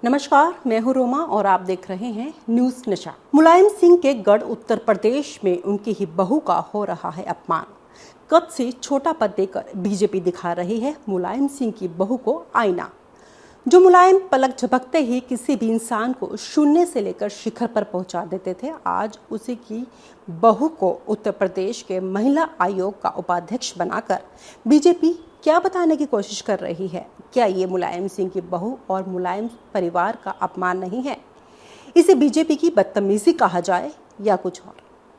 नमस्कार, मैं हूं रोमा और आप देख रहे हैं न्यूज नशा। मुलायम सिंह के गढ़ उत्तर प्रदेश में उनकी ही बहू का हो रहा है अपमान। कद से छोटा पद देकर बीजेपी दिखा रही है मुलायम सिंह की बहू को आईना। जो मुलायम पलक झपकते ही किसी भी इंसान को शून्य से लेकर शिखर पर पहुंचा देते थे, आज उसी की बहू को उत्तर प्रदेश के महिला आयोग का उपाध्यक्ष बनाकर बीजेपी क्या बताने की कोशिश कर रही है। क्या ये मुलायम सिंह की बहू और मुलायम परिवार का अपमान नहीं है? इसे बीजेपी की बदतमीजी कहा जाए या कुछ और।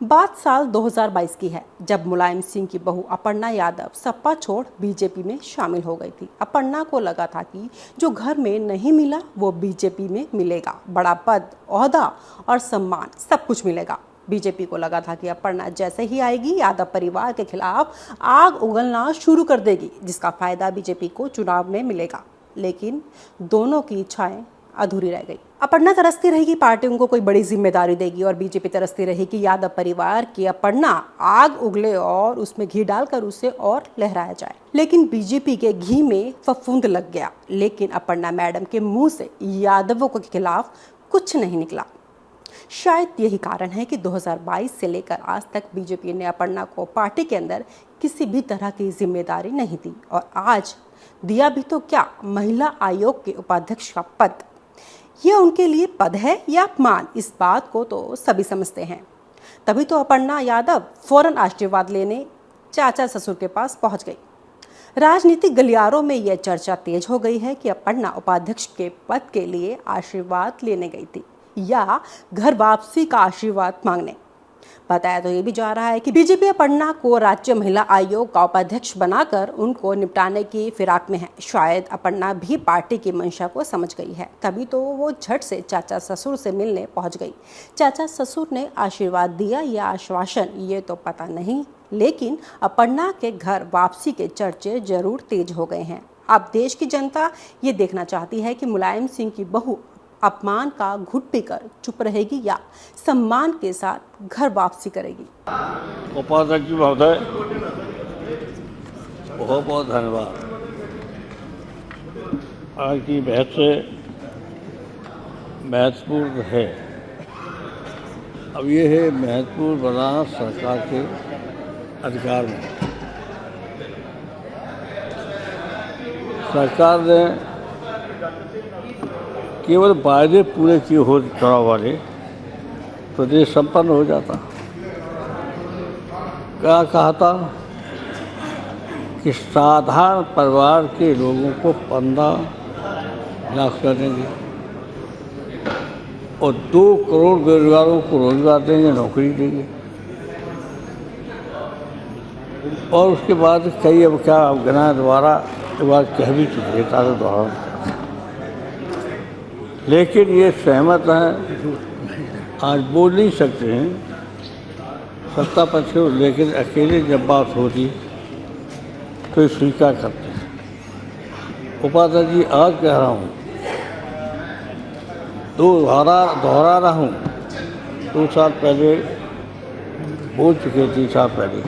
बात साल 2022 की है, जब मुलायम सिंह की बहू अपर्णा यादव सपा छोड़ बीजेपी में शामिल हो गई थी। अपर्णा को लगा था कि जो घर में नहीं मिला वो बीजेपी में मिलेगा, बड़ा पद, ओहदा और सम्मान सब कुछ मिलेगा। बीजेपी को लगा था कि अपर्णा जैसे ही आएगी यादव परिवार के खिलाफ आग उगलना शुरू कर देगी, जिसका फायदा बीजेपी को चुनाव में मिलेगा। लेकिन दोनों की इच्छाएं अधूरी रह गई। अपर्णा तरसती रही कि पार्टी उनको कोई बड़ी जिम्मेदारी देगी और बीजेपी तरसती रही कि यादव परिवार की अपर्णा आग उगले और उसमें घी डालकर उसे और लहराया जाए। लेकिन बीजेपी के घी में फफूंद लग गया, लेकिन अपर्णा मैडम के मुंह से यादवों के खिलाफ कुछ नहीं निकला। शायद यही कारण है कि 2022 से लेकर आज तक बीजेपी ने अपर्णा को पार्टी के अंदर किसी भी तरह की जिम्मेदारी नहीं दी, और आज दिया भी तो क्या, महिला आयोग के उपाध्यक्ष का पद। यह उनके लिए पद है या अपमान, इस बात को तो सभी समझते हैं। तभी तो अपर्णा यादव फौरन आशीर्वाद लेने चाचा ससुर के पास पहुंच गई। राजनीतिक गलियारों में यह चर्चा तेज हो गई है कि अपर्णा उपाध्यक्ष के पद के लिए आशीर्वाद लेने गई थी या घर वापसी का आशीर्वाद मांगने। बताया तो ये भी जा रहा है कि बीजेपी अपर्णा को राज्य महिला आयोग का उपाध्यक्ष बनाकर उनको निपटाने की फिराक में है। शायद अपर्णा भी पार्टी की मंशा को समझ गई है, तभी तो वो झट से चाचा ससुर से मिलने पहुंच गई। चाचा ससुर ने आशीर्वाद दिया या आश्वासन, ये तो पता नहीं, लेकिन अपर्णा के घर वापसी के चर्चे जरूर तेज हो गए हैं। अब देश की जनता ये देखना चाहती है कि मुलायम सिंह की बहू अपमान का घुट पीकर चुप रहेगी या सम्मान के साथ घर वापसी करेगी। उपाध्यक्ष जी महोदय, बहुत बहुत धन्यवाद। आज की बहस से महत्वपूर्ण है। अब ये है महत्वपूर्ण बनाना सरकार के अधिकार में। सरकार ने केवल वायदे पूरे किए हो चुनाव वाले तो देश संपन्न हो जाता। क्या कहा था कि साधारण परिवार के लोगों को 15 लाख देंगे और 2 करोड़ बेरोजगारों को रोजगार देंगे, नौकरी देंगे। और उसके बाद कई अब क्या गिनाए दोबारा एक बार कह भी चुके तारे दोहरा। लेकिन ये सहमत हैं, आज बोल नहीं सकते हैं सत्ता पक्ष, लेकिन अकेले जब बात होती तो स्वीकार करते हैं। उपाध्यक्ष जी, आज कह रहा हूँ, दोहरा रहा हूँ, 2 साल पहले बोल चुके, 3 साल पहले,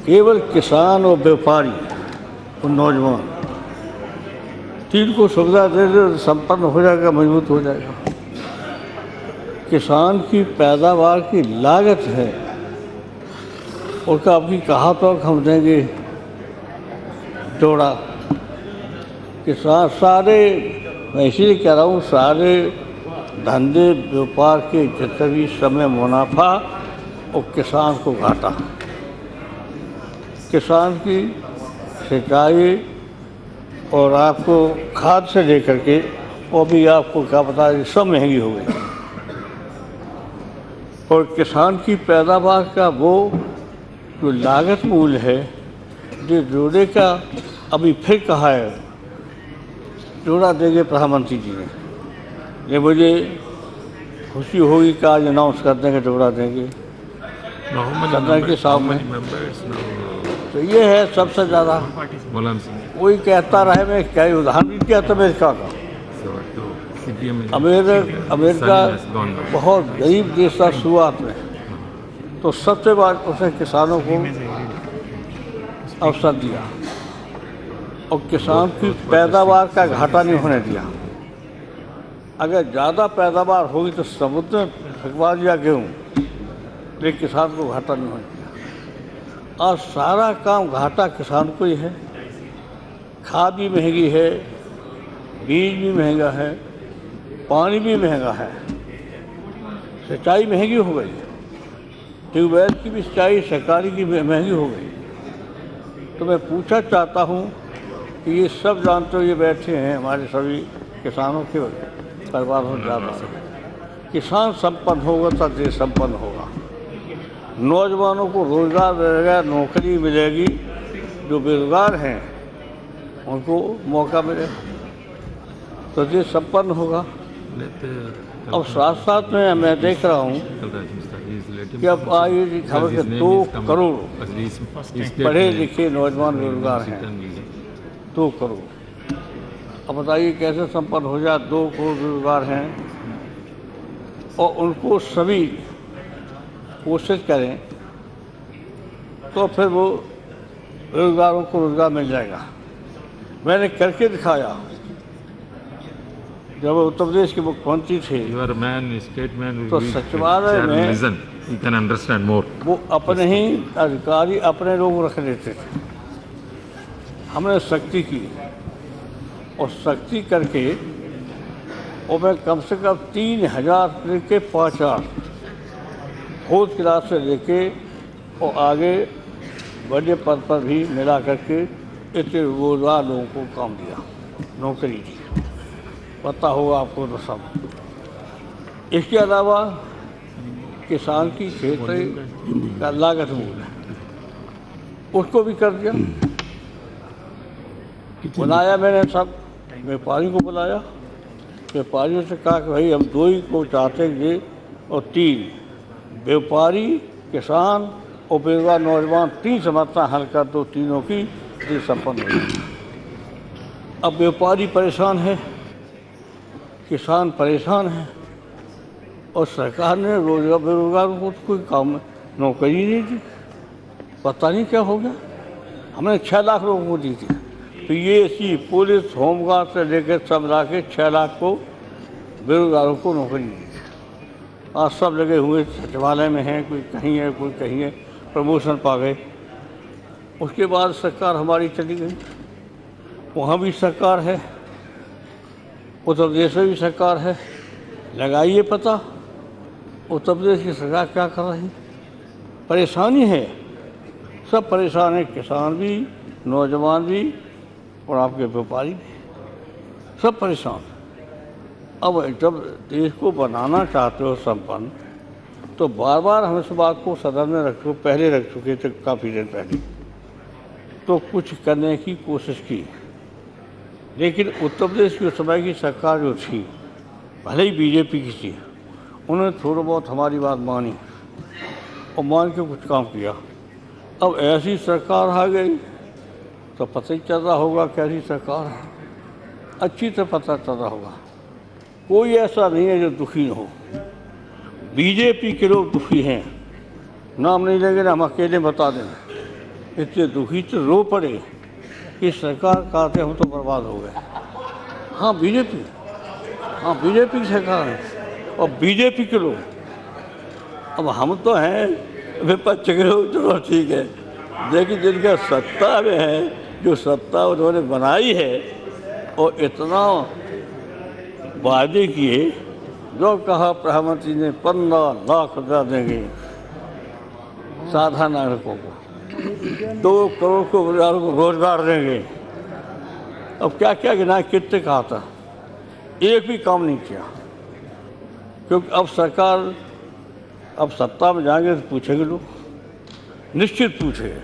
केवल किसान और व्यापारी और नौजवान 3 को सुविधा दे दे, संपन्न हो जाएगा, मजबूत हो जाएगा। किसान की पैदावार की लागत है और का आपकी कहा तो हम देंगे जोड़ा। किसान सारे, मैं इसीलिए कह रहा हूँ, सारे धंधे व्यापार के जितने भी समय मुनाफा और किसान को घाटा। किसान की सिंचाई और आपको खाद से लेकर के वो भी आपको क्या पता है, सब महंगी हो गई। और किसान की पैदावार का वो जो लागत मूल्य है, जो जोड़े का अभी फिर कहा है जोड़ा देंगे प्रधानमंत्री जी ने। ये मुझे खुशी होगी कि आज अनाउंस कर देंगे जोड़ा देंगे सदन के सामने। तो ये है सबसे ज़्यादा। कोई कहता रहे, मैं क्या उदाहरण भी किया था अमेरिका का। अमेरिका बहुत गरीब देश था शुरुआत में, तो सबसे बार उसने किसानों को अवसर दिया और किसान की पैदावार का घाटा नहीं होने दिया। अगर ज़्यादा पैदावार होगी तो समुद्र में फेंकवा दिया गेहूँ, लेकिन किसान को घाटा नहीं होगा। और सारा काम घाटा किसान को ही है। खाद भी महंगी है, बीज भी महंगा है, पानी भी महंगा है, सिंचाई महंगी हो गई, ट्यूबवेल की भी सिंचाई सरकारी की महंगी हो गई। तो मैं पूछना चाहता हूँ कि ये सब जानते हुए बैठे हैं हमारे सभी किसानों के परिवार में ज़्यादा किसान संपन्न होगा तो देश संपन्न होगा। नौजवानों को रोजगार मिलेगा, नौकरी मिलेगी, जो बेरोजगार हैं उनको मौका मिलेगा तो देश संपन्न होगा। अब साथ साथ में मैं देख रहा हूँ कि अब आई खबर के 2 करोड़ पढ़े लिखे नौजवान बेरोजगार हैं, 2 करोड़। अब बताइए कैसे संपन्न हो जाए, 2 करोड़ बेरोजगार हैं और उनको सभी कोशिश करें तो फिर वो बेरोजगारों को रोजगार मिल जाएगा। मैंने करके दिखाया जब उत्तर प्रदेश के मुख्यमंत्री थे तो सचिवालय में वो अपने ही अधिकारी अपने लोग रख लेते थे। हमने सख्ती की और सख्ती करके और मैं कम से कम 3000 के 5000 फोर्थ क्लास से लेके और आगे बड़े पद पर भी मिला करके इतने रोजगार लोगों को काम दिया, नौकरी दी। पता होगा आपको तो सब। इसके अलावा किसान की खेती का लागत मूल्य उसको भी कर दिया। बुलाया मैंने सब व्यापारी को बुलाया, व्यापारियों से कहा कि भाई हम 2 ही को चाहते हैं और 3 व्यापारी, किसान और बेरोजगार नौजवान 3 समस्या हल कर दो, तीनों की संपन्न हो जाए। अब व्यापारी परेशान है, किसान परेशान है और सरकार ने रोजगार बेरोजगारों को कोई काम नौकरी नहीं दी। पता नहीं क्या हो गया। हमने 6 लाख लोगों को दी थी, पीएसी, पुलिस, होमगार्ड से लेकर सब ला के 6 लाख को बेरोजगारों को नौकरी दी थी। आज सब लगे हुए सचिवालय में हैं, कोई कहीं है कोई कहीं है, प्रमोशन पा गए। उसके बाद सरकार हमारी चली गई, वहाँ भी सरकार है, उत्तर प्रदेश में भी सरकार है। लगाइए पता उत्तर प्रदेश की सरकार क्या कर रही। परेशानी है, सब परेशान है, किसान भी, नौजवान भी और आपके व्यापारी भी, सब परेशान। अब जब देश को बनाना चाहते हो संपन्न तो बार बार हम इस बात को सदन में पहले रख चुके थे, काफ़ी दिन पहले तो कुछ करने की कोशिश की, लेकिन उत्तर प्रदेश की उस समय की सरकार जो थी, भले ही बीजेपी की थी, उन्होंने थोड़ा बहुत हमारी बात मानी और मान के कुछ काम किया। अब ऐसी सरकार आ गई तो पता ही चल रहा होगा कैसी सरकार है, अच्छी तरह पता चल रहा होगा। कोई ऐसा नहीं है जो दुखी न हो। बीजेपी के लोग दुखी हैं, नाम नहीं लेंगे ना, हम अकेले बता दें, इतने दुखी तो रो पड़े कि सरकार कहते हम तो बर्बाद हो गए। हाँ बीजेपी की सरकार है और बीजेपी के लोग। अब हम तो हैं विपक्ष के लोग, चलो ठीक है, लेकिन जिनका सत्ता में है, जो सत्ता उन्होंने बनाई है और इतना वादे किए, जो कहा प्रधानमंत्री ने 15 लाख रुपया देंगे साधारण नागरिकों को, 2 करोड़ को रोजगार देंगे। अब क्या क्या गिना, कितने कहा था, एक भी काम नहीं किया। क्योंकि अब सरकार, अब सत्ता में जाएंगे तो पूछेंगे लोग, निश्चित पूछेंगे।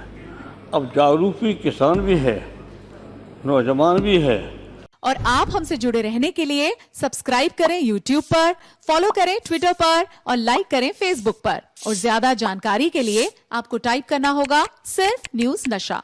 अब जागरूक भी किसान भी है, नौजवान भी है। और आप हमसे जुड़े रहने के लिए सब्सक्राइब करें YouTube पर, फॉलो करें Twitter पर और लाइक करें Facebook पर। और ज्यादा जानकारी के लिए आपको टाइप करना होगा सिर्फ न्यूज़ नशा।